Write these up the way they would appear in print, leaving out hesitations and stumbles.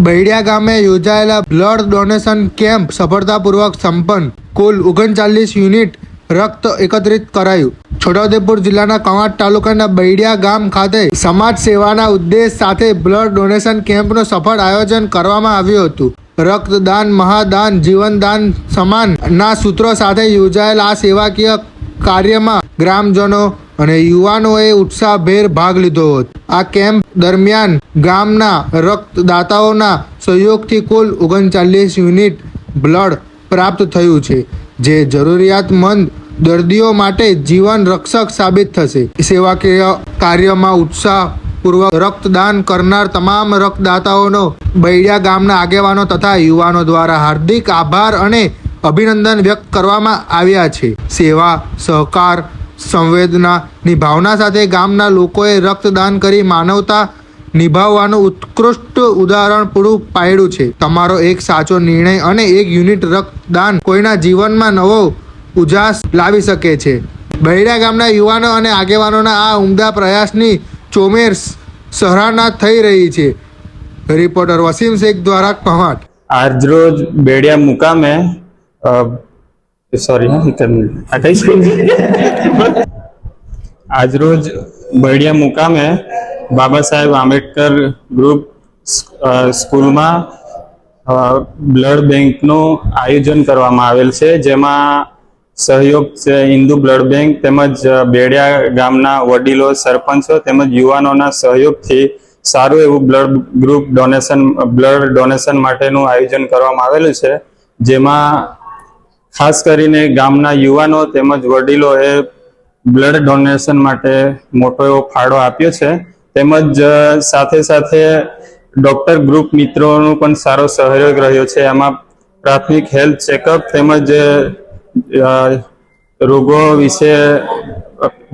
બૈડિયા ગામે યોજાયેલા blood donation camp સફળતાપૂર્વક સંપન્ન. કુલ 39 યુનિટ રક્ત એકત્રિત કરાયું. છોટાઉદેપુર જિલ્લાના કવાંટ તાલુકાના બૈડિયા ગામ ખાતે સમાજ સેવાના ઉદ્દેશ સાથે બ્લડ ડોનેશન કેમ્પનું સફળ આયોજન કરવામાં આવ્યું હતું. રક્તદાન મહાદાન જીવનદાન સમાન ના સૂત્રો સાથે યોજાયેલા આ સેવાકીય કાર્યમાં ગ્રામજનો અને યુવાનોએ ઉત્સાહભેર ભાગ લીધો હતો. આ કેમ્પ દરમિયાન ગામના રક્તદાતાઓના સહયોગથી કુલ 39 યુનિટ બ્લડ પ્રાપ્ત થયું છે, જે જરૂરિયાતમંદ દર્દીઓ માટે જીવન રક્ષક સાબિત થશે. સેવાકીય કાર્યમાં ઉત્સાહપૂર્વક રક્તદાન કરનાર તમામ રક્તદાતાઓનો બૈડિયા ગામના આગેવાનો તથા યુવાનો દ્વારા હાર્દિક આભાર અને અભિનંદન વ્યક્ત કરવામાં આવ્યા છે. સેવા, સહકાર, સંવેદનાની ભાવના સાથે ગામના લોકોએ રક્તદાન કરી માનવતા નિભાવવાનું ઉત્કૃષ્ટ ઉદાહરણ પૂરું પાડ્યું છે. તમારો એક સાચો નિર્ણય અને એક યુનિટ રક્તદાન કોઈના જીવનમાં નવો ઉજાસ લાવી શકે છે. બૈડિયા ગામના યુવાનો અને આગેવાનોના આ ઉમદા પ્રયાસની ચોમેર સરાહના થઈ રહી છે. રિપોર્ટર વસીમ શેખ દ્વારા કવાંટ. આજરોજ બૈડિયા મુકામે આજરોજ બૈડિયા મુકામે બાબા સાહેબ આંબેડકર ગ્રુપ સ્કૂલમાં બ્લડ બેંકનું આયોજન કરવામાં આવેલ છે, જેમાં સહયોગ છે હિન્દુ બ્લડ બેંક તેમજ બૈડિયા ગામના વડીલો, સરપંચો તેમજ યુવાનોના સહયોગથી સારું એવું બ્લડ ડોનેશન માટેનું આયોજન કરવામાં આવેલું છે, જેમાં ખાસ કરીને ગામના યુવાનો તેમજ વડીલોએ બ્લડ ડોનેશન માટે મોટો એવો ફાળો આપ્યો છે. તેમજ સાથે સાથે ડોક્ટર ગ્રુપ મિત્રોનો પણ સારો સહયોગ રહ્યો છે. એમાં પ્રાથમિક હેલ્થ ચેકઅપ તેમજ રોગો વિશે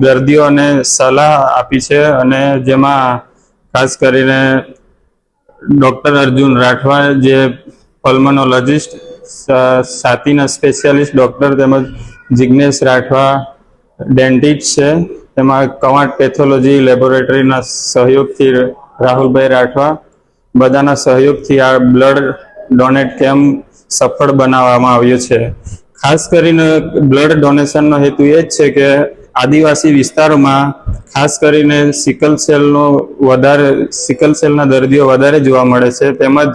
દર્દીઓને સલાહ આપી છે, અને જેમાં ખાસ કરીને ડોક્ટર અર્જુન રાઠવા જે પલ્મોનોલોજિસ્ટ, છાતીના સ્પેશિયાલિસ્ટ ડોક્ટર તેમજ જિગ્નેશ રાઠવા ડેન્ટિસ્ટ છે, તેમાં કવાંટ પેથોલોજી લેબોરેટરીના સહયોગથી રાહુલભાઈ રાઠવા બધાના સહયોગથી આ બ્લડ ડોનેટ કેમ્પ સફળ બનાવવામાં આવ્યો છે. ખાસ કરીને બ્લડ ડોનેશનનો હેતુ એ જ છે કે આદિવાસી વિસ્તારોમાં ખાસ કરીને સિકલ સેલના દર્દીઓ વધારે જોવા મળે છે. તેમજ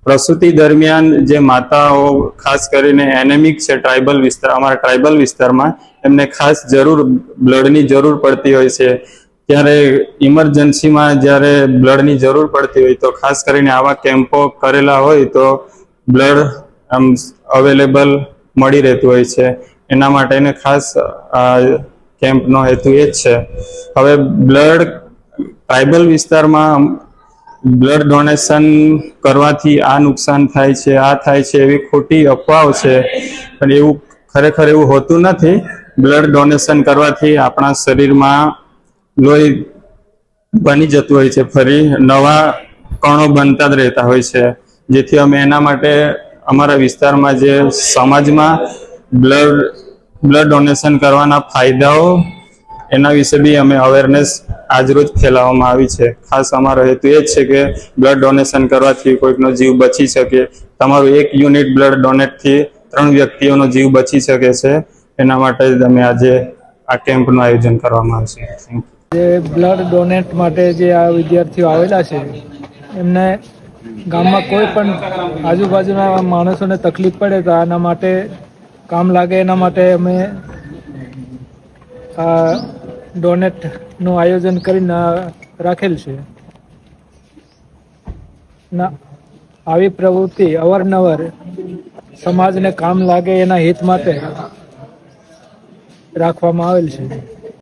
પ્રસૂતિ દરમિયાન જે માતાઓ ખાસ કરીને એનેમિક છે, અમારા ટ્રાઇબલ વિસ્તારમાં એમને ખાસ બ્લડની જરૂર પડતી હોય છે. ત્યારે ઇમરજન્સીમાં જ્યારે બ્લડની જરૂર પડતી હોય તો ખાસ કરીને આવા કેમ્પો કરેલા હોય તો બ્લડ અવેલેબલ મળી રહેતું હોય છે. એના માટેને ખાસ કેમ્પનો હેતુ એ જ છે. હવે ટ્રાઇબલ વિસ્તારમાં બ્લડ ડોનેશન કરવાથી આ નુકસાન થાય છે, આ થાય છે, એવી ખોટી અફવાઓ છે, પણ એવું ખરેખર એવું હોતું નથી. બ્લડ ડોનેશન કરવાથી આપણા શરીરમાં લોહી બની જતું હોય છે, ફરી નવા કણો બનતા જ રહેતા હોય છે, જેથી અમે એના માટે અમારા વિસ્તારમાં જે સમાજમાં બ્લડ ડોનેશન કરવાના ફાયદાઓ એના વિશે બી અમે અવેરનેસ આજરોજ ફેલાવવામાં આવી છે. ખાસ અમારો હેતુ એ જ છે કે બ્લડ ડોનેશન કરવાથી કોઈકનો જીવ બચી શકે. તમારું એક યુનિટ બ્લડ ડોનેટથી 3 વ્યક્તિઓનો જીવ બચી શકે છે. એના માટે જ અમે આજે આ કેમ્પનું આયોજન કરવામાં આવશે. જે બ્લડ ડોનેટ માટે જે આ વિદ્યાર્થીઓ આવેલા છે, એમને ગામમાં કોઈ પણ આજુબાજુના માણસોને તકલીફ પડે તો આના માટે કામ લાગે, એના માટે અમે આ ડોનેટનું આયોજન કરીને રાખેલ છે. આવી પ્રવૃત્તિ અવારનવાર સમાજને કામ લાગે એના હિત માટે રાખવામાં આવેલ છે.